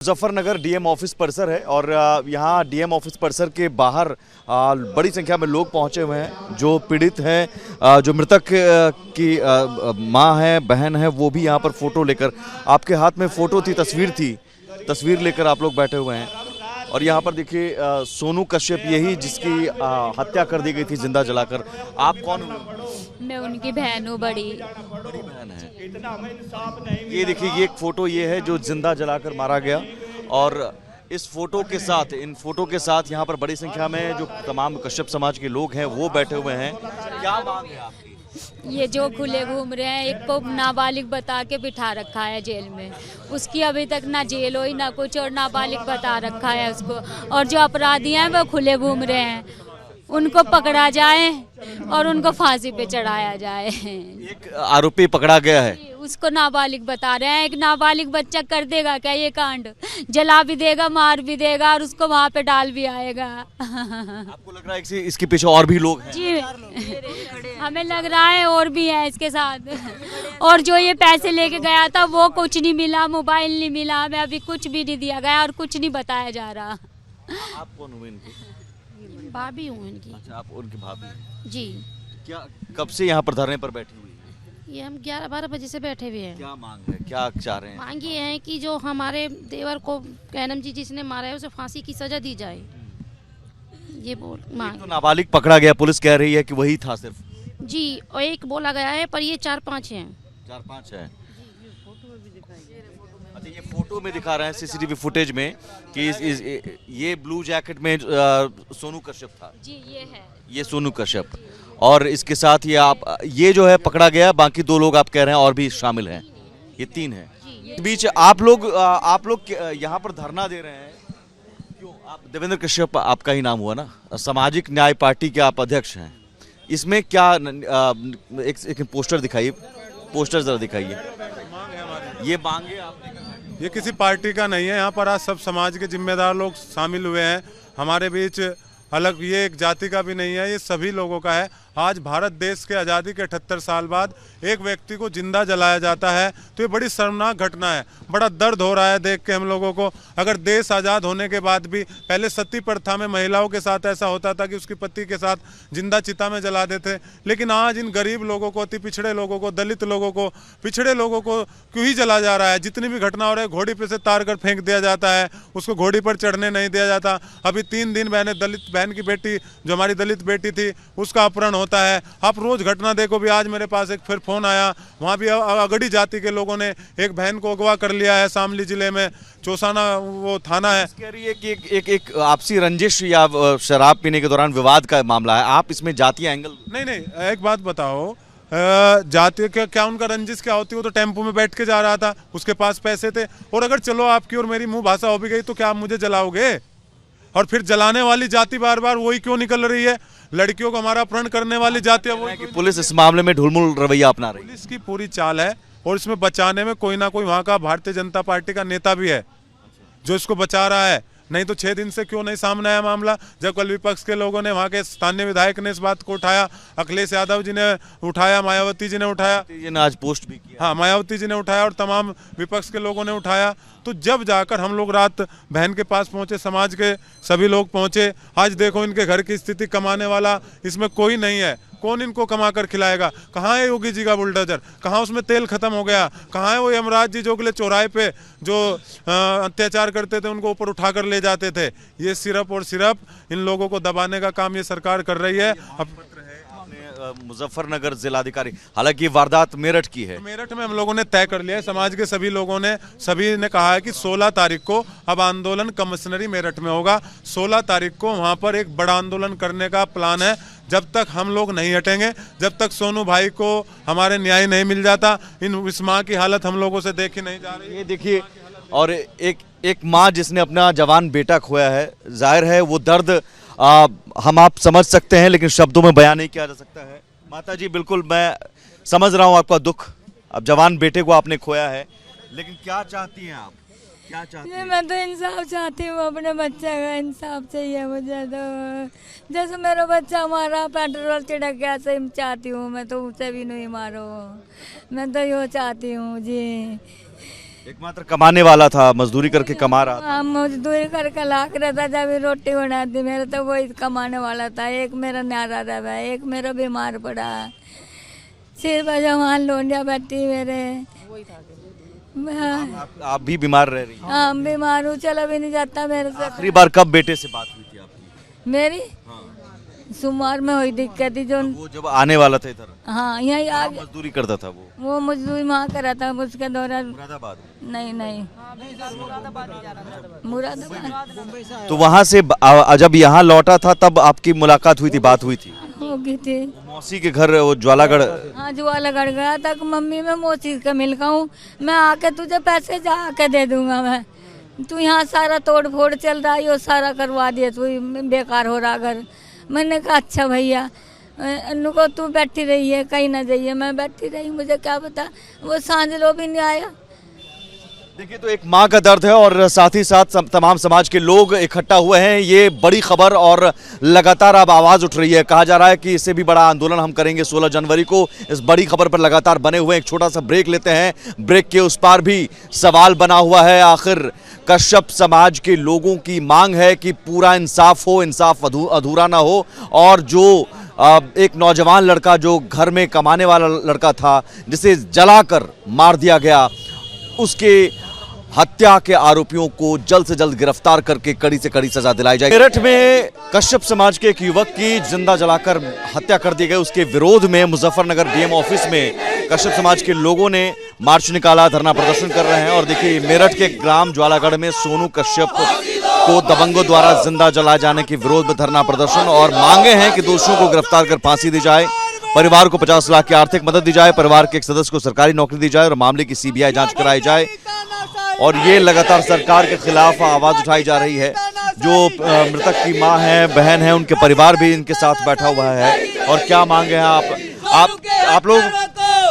Muzaffarnagar DM office परिसर है और यहाँ डीएम ऑफिस परिसर के बाहर बड़ी संख्या में लोग पहुँचे हुए हैं जो पीड़ित हैं, जो मृतक की माँ है, बहन है, वो भी यहाँ पर फोटो लेकर, आपके हाथ में फोटो थी, तस्वीर लेकर आप लोग बैठे हुए हैं। और यहाँ पर देखिए सोनू कश्यप, यही जिसकी हत्या कर दी गई थी जिंदा जलाकर। आप कौन हो? मैं उनकी बहन हूँ, बड़ी बहन है। ये देखिए, ये एक फोटो ये है जो जिंदा जलाकर मारा गया और इस फोटो के साथ, इन फोटो के साथ यहाँ पर बड़ी संख्या में जो तमाम कश्यप समाज के लोग हैं वो बैठे हुए हैं। क्या मांग है आपकी? ये जो खुले घूम रहे हैं, एक को नाबालिग बता के बिठा रखा है जेल में, उसकी अभी तक ना जेल हुई ना कुछ, और नाबालिग बता रखा है उसको। और जो अपराधी हैं वो खुले घूम रहे हैं, उनको पकड़ा जाए और उनको फांसी पे चढ़ाया जाए। एक आरोपी पकड़ा गया है, उसको नाबालिग बता रहे हैं। एक नाबालिग बच्चा कर देगा क्या ये कांड? जला भी देगा, मार भी देगा और उसको वहाँ पे डाल भी आएगा। आपको लग रहा है कि इसके पीछे और भी लोग हैं? जी, हमें लग रहा है और भी है इसके साथ। और जो ये पैसे लेके गया था वो कुछ नहीं मिला, मोबाइल नहीं मिला, हमें अभी कुछ भी नहीं दिया गया और कुछ नहीं बताया जा रहा। आप कौन हुए इनकी? भाभी हूँ इनकी। अच्छा, आप उनकी भाभी हैं। जी। क्या कब से यहाँ पर धरने पर बैठी हुई है? ये हम 11-12 बजे से बैठे हुए हैं। क्या मांग है, क्या चाह रहे हैं? मांग ये है कि जो हमारे देवर को कैनम जी जिसने मारा है उसे फांसी की सजा दी जाए। ये बोल मांग। तो नाबालिग पकड़ा गया, पुलिस कह रही है कि वही था सिर्फ। जी, और एक बोला गया है पर ये 4-5 हैं। 4-5 है। अच्छा, ये फोटो में दिखा रहे हैं सीसीटीवी फुटेज में कि ये ब्लू जैकेट में सोनू कश्यप था। जी, ये है, ये सोनू कश्यप, और इसके साथ ये जो है पकड़ा गया, बाकी 2 लोग आप कह रहे हैं और भी शामिल हैं, ये 3 हैं। इस बीच आप लोग यहाँ पर धरना दे रहे हैं क्यों? आप देवेंद्र कश्यप, आपका ही नाम हुआ ना, सामाजिक न्याय पार्टी के आप अध्यक्ष हैं। इसमें क्या एक पोस्टर दिखाइए, पोस्टर जरा दिखाइए। ये मांगे आपने? ये किसी पार्टी का नहीं है, यहाँ पर आज सब समाज के जिम्मेदार लोग शामिल हुए हैं। हमारे बीच अलग ये एक जाति का भी नहीं है, ये सभी लोगों का है। आज भारत देश के आज़ादी के 78 साल बाद एक व्यक्ति को जिंदा जलाया जाता है, तो ये बड़ी शर्मनाक घटना है। बड़ा दर्द हो रहा है देख के हम लोगों को। अगर देश आज़ाद होने के बाद भी पहले सती प्रथा में महिलाओं के साथ ऐसा होता था कि उसके पति के साथ जिंदा चिता में जला देते, लेकिन आज इन गरीब लोगों को, अति पिछड़े लोगों को, दलित लोगों को, पिछड़े लोगों को क्यों ही जला जा रहा है? जितनी भी घटना हो रही है, घोड़ी पे से तार कर फेंक दिया जाता है, उसको घोड़ी पर चढ़ने नहीं दिया जाता। अभी 3 दिन दलित बहन की बेटी, जो हमारी दलित बेटी थी, उसका अपहरण होता है। आप रोज घटना देखो। भी आज मेरे पास एक फिर फोन आया, वहाँ भी अगड़ी जाति के लोगों ने एक बहन को अगवा कर लिया है, शामली जिले में चौसाना वो थाना है। कह रही है कि एक आपसी रंजिश या शराब पीने के दौरान विवाद का मामला है। आप इसमें जातीय एंगल? नहीं, एक बात बताओ, जाति क्या उनका रंजिश क्या होती है? वो तो टेम्पो में बैठ के जा रहा था, उसके पास पैसे थे। और अगर चलो आपकी और मेरी मुंह भाषा हो भी गई तो क्या आप मुझे जलाओगे? और फिर जलाने वाली जाति बार बार वही क्यों निकल रही है? लड़कियों को हमारा अपहरण करने वाली जाति है वो। पुलिस इस मामले में ढुलमुल रवैया अपना रही है। पुलिस की पूरी चाल है और इसमें बचाने में कोई ना कोई वहाँ का भारतीय जनता पार्टी का नेता भी है जो इसको बचा रहा है। नहीं तो 6 दिन से क्यों नहीं सामने आया मामला? जब कल विपक्ष के लोगों ने, वहाँ के स्थानीय विधायक ने इस बात को उठाया, अखिलेश यादव जी ने उठाया, मायावती जी ने उठाया, आज पोस्ट भी किया। हाँ, मायावती जी ने उठाया और तमाम विपक्ष के लोगों ने उठाया। तो जब जाकर हम लोग रात बहन के पास पहुंचे, समाज के सभी लोग पहुंचे। आज देखो इनके घर की स्थिति, कमाने वाला इसमें कोई नहीं है। कौन इनको कमा कर खिलाएगा? कहाँ है योगी जी का बुलडोजर? कहाँ उसमें तेल खत्म हो गया? कहाँ है वो यमराज जी जो अगले चौराहे पे जो अत्याचार करते थे उनको ऊपर उठा कर ले जाते थे? ये सिर्फ और सिर्फ इन लोगों को दबाने का काम ये सरकार कर रही है। मुजफ्फरनगर जिलाधिकारी, हालांकि वारदात मेरठ की है। मेरठ में हम लोगों ने तय कर लिया है, समाज के सभी लोगों ने, सभी ने कहा है कि 16 तारीख को अब आंदोलन कमिश्नरी मेरठ में होगा। 16 तारीख को वहां पर एक बड़ा आंदोलन करने का प्लान है। जब तक हम लोग नहीं हटेंगे, जब तक सोनू भाई को हमारे न्याय नहीं मिल जाता, इस माँ की हालत हम लोगों से देखी नहीं जा रही। ये देखिए, और एक माँ जिसने अपना जवान बेटा खोया है, जाहिर है वो दर्द हम आप समझ सकते हैं, लेकिन शब्दों में बयान नहीं किया जा सकता है। माता जी, बिल्कुल मैं समझ रहा हूँ आपका दुख। अब जवान बेटे को आपने खोया है, लेकिन क्या चाहती हैं आप? क्या चाहती हैं? मैं तो इंसाफ चाहती हूँ, अपने बच्चे का इंसाफ चाहिए मुझे। तो जैसे मेरा बच्चा मारा, पेट्रोल छिड़क गया, सही चाहती हूँ मैं तो, उसे भी नहीं मारो। मैं तो यो चाहती हूँ जी। एकमात्र कमाने वाला था, मजदूरी करके कमा रहा था। हाँ, मजदूरी करके लाख रहता, जब रोटी बनाती मेरा तो वही कमाने वाला था। एक मेरा न्यारा रहा है, एक मेरा बीमार पड़ा है, सिर पर जवान लोंडिया बैठी मेरे। हाँ, आप भी बीमार रह रही हैं। हाँ, बीमार हूँ, चला भी नहीं जाता मेरे से। आखिरी बार कब बेटे से बात हुई थी आपकी? मेरी सोमवार में हुई दिक्कत थी जो। वो जब आने वाला था इधर, हाँ, यही आगे मजदूरी करता था वो मजदूरी वहाँ करा था, उसके दौरान। मुरादाबाद में। नहीं मुरादाबाद तो वहाँ से जब यहाँ लौटा था तब आपकी मुलाकात हुई थी, बात हुई थी? हो गई थी। मौसी के घर वो ज्वालागढ़। हाँ, ज्वालागढ़ गया था कि मम्मी मैं मौसी का मिल हूँ, मैं आके तुझे पैसे जा के दे दूंगा मैं। तू यहाँ सारा तोड़ फोड़ चल रहा है, वो सारा करवा दिया, तू बेकार हो रहा घर। मैंने कहा अच्छा भैया, को तू बैठी रही है, कहीं ना जाइए। मैं बैठी रही, मुझे क्या पता, वो सांझ लो भी नहीं आया। देखिए, तो एक माँ का दर्द है और साथ ही साथ तमाम समाज के लोग इकट्ठा हुए हैं। ये बड़ी खबर और लगातार अब आवाज उठ रही है। कहा जा रहा है कि इससे भी बड़ा आंदोलन हम करेंगे 16 जनवरी को। इस बड़ी खबर पर लगातार बने हुए हैं। एक छोटा सा ब्रेक लेते हैं। ब्रेक के उस पार भी सवाल बना हुआ है। आखिर कश्यप समाज के लोगों की मांग है कि पूरा इंसाफ हो, इंसाफ अधूरा ना हो। और जो एक नौजवान लड़का जो घर में कमाने वाला लड़का था, जिसे जलाकर मार दिया गया, उसके हत्या के आरोपियों को जल्द से जल्द गिरफ्तार करके कड़ी से कड़ी सजा दिलाई जाए। मेरठ में कश्यप समाज के एक युवक की जिंदा जलाकर हत्या कर दी गई। उसके विरोध में मुजफ्फरनगर डीएम ऑफिस में कश्यप समाज के लोगों ने मार्च निकाला, धरना प्रदर्शन कर रहे हैं। और देखिए, मेरठ के ग्राम ज्वालागढ़ में सोनू कश्यप को दबंगों द्वारा जिंदा जलाए जाने के विरोध में धरना प्रदर्शन और मांगे हैं कि दोषियों को गिरफ्तार कर फांसी दी जाए, परिवार को 50 लाख की आर्थिक मदद दी जाए, परिवार के एक सदस्य को सरकारी नौकरी दी जाए और मामले की सीबीआई जांच कराई जाए। और ये लगातार सरकार के खिलाफ आवाज उठाई जा रही है। जो मृतक की मां है, बहन है, उनके परिवार भी इनके साथ बैठा हुआ है। और क्या मांगे हैं आप लोग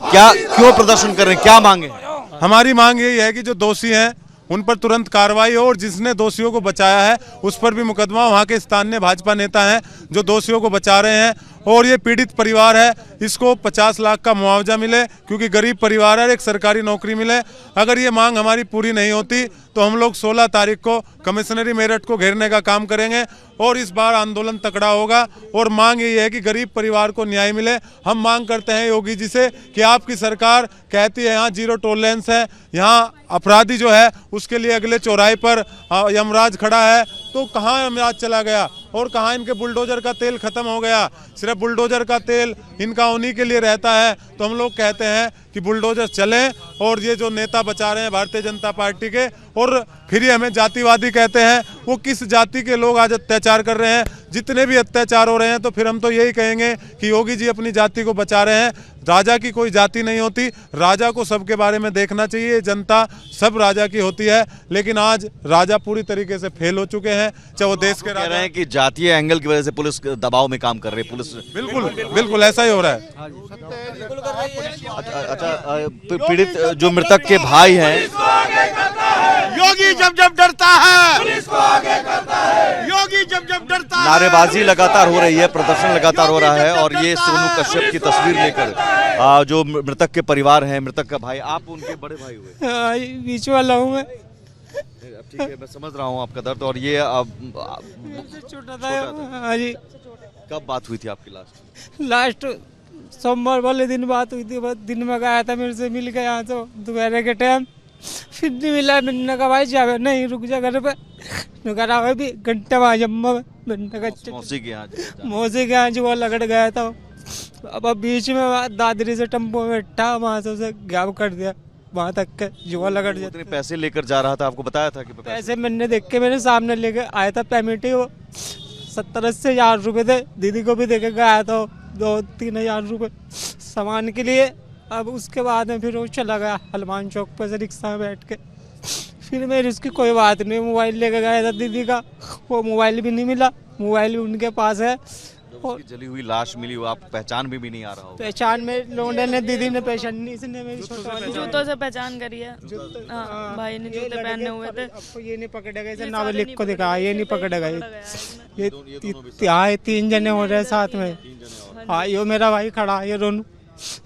क्या क्यों प्रदर्शन कर रहे हैं, क्या मांगे हैं? हमारी मांग यही है कि जो दोषी हैं उन पर तुरंत कार्रवाई हो और जिसने दोषियों को बचाया है उस पर भी मुकदमा। वहाँ के स्थानीय भाजपा नेता हैं जो दोषियों को बचा रहे हैं। और ये पीड़ित परिवार है, इसको 50 लाख का मुआवजा मिले, क्योंकि गरीब परिवार है, एक सरकारी नौकरी मिले। अगर ये मांग हमारी पूरी नहीं होती तो हम लोग 16 तारीख को कमिश्नरी मेरठ को घेरने का काम करेंगे और इस बार आंदोलन तगड़ा होगा। और मांग यही है कि गरीब परिवार को न्याय मिले। हम मांग करते हैं योगी जी से कि आपकी सरकार कहती है यहाँ जीरो टॉलरेंस है, यहाँ अपराधी जो है उसके लिए अगले चौराहे पर यमराज खड़ा है, तो कहाँ यमराज चला गया और कहाँ इनके बुलडोजर का तेल खत्म हो गया। सिर्फ बुलडोजर का तेल इनका उन्हीं के लिए रहता है। तो हम लोग कहते हैं कि बुलडोजर चलें और ये जो नेता बचा रहे हैं भारतीय जनता पार्टी के, और फिर ये हमें जातिवादी कहते हैं। वो किस जाति के लोग आज अत्याचार कर रहे हैं, जितने भी अत्याचार हो रहे हैं, तो फिर हम तो यही कहेंगे कि योगी जी अपनी जाति को बचा रहे हैं। राजा की कोई जाति नहीं होती, राजा को सबके बारे में देखना चाहिए। जनता सब राजा की होती है, लेकिन आज राजा पूरी तरीके से फेल हो चुके हैं। चाहे वो देश के कह रहे हैं कि जातीय एंगल की वजह से पुलिस दबाव में काम कर रही है। पुलिस बिल्कुल ऐसा ही हो रहा है। अच्छा, पीड़ित जो मृतक के भाई हैं, योगी जब जब डरता है पुलिस को आगे करता है, योगी जब जब डरता है। नारेबाजी लगातार हो रही है, प्रदर्शन लगातार हो रहा है। और ये सोनू कश्यप की तस्वीर लेकर जो मृतक के परिवार हैं, मृतक का भाई, आप उनके बड़े भाई हुए? बीच वाला हूँ मैं। ठीक है, मैं समझ रहा हूँ आपका दर्द। और ये छोटा था। हाँ जी। कब बात हुई थी आपकी लास्ट सोमवार वाले दिन बात हुई थी। दिन में गया था, मेरे से मिल गया यहाँ से दोपहर के टाइम, फिर नहीं मिला। मैंने कहा भाई जावे नहीं, रुक जा घर पे। भी घंटे वहाँ जम्मा मौसी के यहाँ जो लगड़ गया था। अब बीच में दादरी से टेम्पो में बैठा, वहाँ से उसे गायब कर दिया वहाँ तक के जुआ लगड़ जाते। इतने पैसे लेकर जा रहा था, आपको बताया था कि पैसे मैंने देख के मेरे सामने लेके आया था। पेमेंट ही वो 70-80 हज़ार रुपये थे। दीदी को भी देके गया था 2-3 हज़ार रुपये सामान के लिए। अब उसके बाद में फिर वो चला गया हनुमान चौक पर से रिक्शा में बैठ के। फिर मेरी उसकी कोई बात नहीं, मोबाइल लेके गया था दीदी का, वो मोबाइल भी नहीं मिला। मोबाइल भी उनके पास है। और जली हुई लाश मिली, वो आप पहचान भी नहीं आ रहा हो? पहचान में लोंडे ने, दीदी ने पहचान नहीं, इसने मेरी जूतों से पहचान करी है। हाँ, भाई ने जूते पहने हुए थे। आपको ये नहीं पकड़ेगा, इसे नाबालिग को दिखा, ये नहीं पकड़ेगा। ये 3 जने हो रहे हैं साथ में। हाँ, यो मेरा भाई खड़ा है, ये दोनों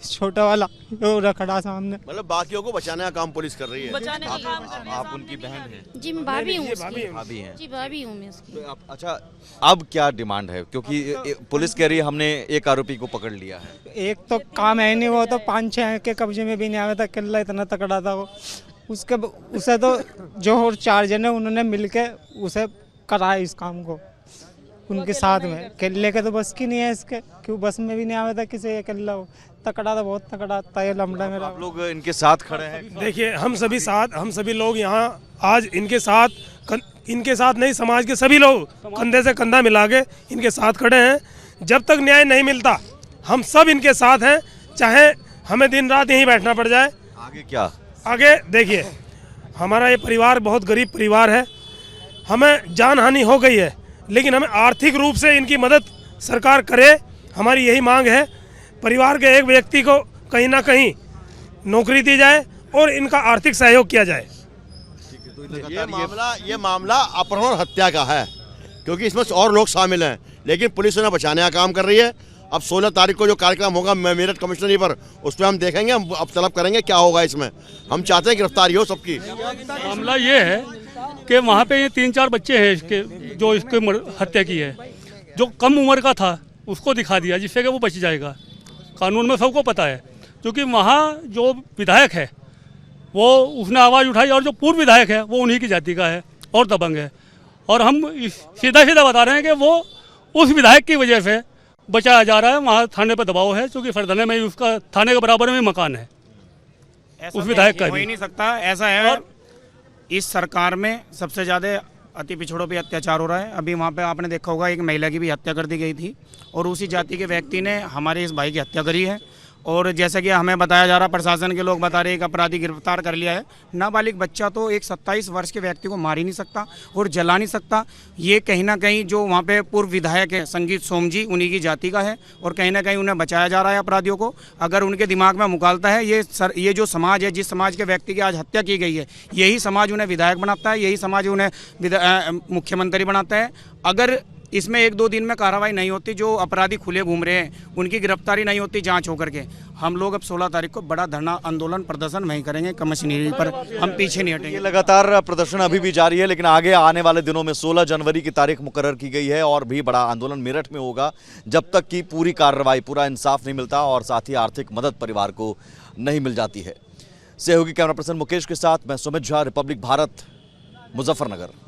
छोटा वाला वो रखड़ा सामने। मतलब बाकियों को बचाने का काम पुलिस कर रही है। बचाने का काम कर रही है। आप उनकी बहन हैं? जी मैं भाभी हूँ उसकी। भाभी हैं? जी भाभी हूँ मैं उसकी। तो अच्छा, अब क्या डिमांड है, क्योंकि पुलिस कह रही है हमने एक आरोपी को पकड़ लिया है। एक तो काम है नहीं, वो तो 5-6 के कब्जे में भी नहीं आया था, किला इतना तकड़ा था वो। उसे तो जो और 4 जने उन्होंने मिलके उसे कराया इस काम को उनके साथ में। किले के तो बस की नहीं है इसके, क्यों बस में भी नहीं आया था किसी ये किला। वो तकड़ा था, बहुत तकड़ा था ये लमड़ा मेरा। आप लोग इनके साथ खड़े हैं? देखिए हम सभी लोग यहाँ आज इनके साथ नहीं, समाज के सभी लोग कंधे से कंधा मिला के इनके साथ खड़े हैं। जब तक न्याय नहीं मिलता हम सब इनके साथ हैं, चाहे हमें दिन रात यहीं बैठना पड़ जाए। आगे क्या? आगे देखिए, हमारा ये परिवार बहुत गरीब परिवार है, हमें जान हानि हो गई है, लेकिन हमें आर्थिक रूप से इनकी मदद सरकार करे, हमारी यही मांग है। परिवार के एक व्यक्ति को कहीं ना कहीं नौकरी दी जाए और इनका आर्थिक सहयोग किया जाए। ये मामला अपहरण और हत्या का है, क्योंकि इसमें और लोग शामिल हैं, लेकिन पुलिस उन्हें बचाने का काम कर रही है। अब 16 तारीख को जो कार्यक्रम होगा मेरठ कमिश्नरी पर, उस पर हम देखेंगे, हम अब तलब करेंगे क्या होगा इसमें। हम चाहते हैं गिरफ्तारी हो सबकी। मामला ये है कि वहाँ पे ये 3-4 बच्चे हैं इसके जो इसके हत्या की है। जो कम उम्र का था उसको दिखा दिया जिससे कि वो बच जाएगा। कानून में सबको पता है, क्योंकि वहाँ जो विधायक है वो उसने आवाज़ उठाई, और जो पूर्व विधायक है वो उन्हीं की जाति का है और दबंग है। और हम सीधा बता रहे हैं कि वो उस विधायक की वजह से बचाया जा रहा है। वहाँ थाने पर दबाव है, क्योंकि फरदने में उसका थाने के बराबर में मकान है उस विधायक का। हो ही नहीं सकता ऐसा है। और इस सरकार में सबसे ज़्यादा अति पिछड़ों पे अत्याचार हो रहा है। अभी वहाँ पे आपने देखा होगा एक महिला की भी हत्या कर दी गई थी, और उसी जाति के व्यक्ति ने हमारे इस भाई की हत्या करी है। और जैसे कि हमें बताया जा रहा, प्रशासन के लोग बता रहे एक अपराधी गिरफ्तार कर लिया है। नाबालिग बच्चा तो एक 27 वर्ष के व्यक्ति को मार ही नहीं सकता और जला नहीं सकता। ये कहीं ना कहीं जो वहाँ पे पूर्व विधायक है संगीत सोम जी, उन्हीं की जाति का है, और कहीं ना कहीं उन्हें बचाया जा रहा है अपराधियों को। अगर उनके दिमाग में मुगालता है ये जो समाज है, जिस समाज के व्यक्ति की आज हत्या की गई है, यही समाज उन्हें विधायक बनाता है, यही समाज उन्हें मुख्यमंत्री बनाता है। अगर इसमें 1-2 दिन में कार्रवाई नहीं होती, जो अपराधी खुले घूम रहे हैं उनकी गिरफ्तारी नहीं होती जांच होकर के, हम लोग अब 16 तारीख को बड़ा धरना आंदोलन प्रदर्शन वहीं करेंगे कमिश्नरी पर। हम पीछे नहीं हटेंगे। लगातार प्रदर्शन अभी भी जारी है, लेकिन आगे आने वाले दिनों में 16 जनवरी की तारीख मुकर्रर की गई है और भी बड़ा आंदोलन मेरठ में होगा, जब तक कि पूरी कार्रवाई, पूरा इंसाफ नहीं मिलता और साथ ही आर्थिक मदद परिवार को नहीं मिल जाती है। सहयोगी कैमरा पर्सन मुकेश के साथ मैं सुमित झा, रिपब्लिक भारत, मुजफ्फरनगर।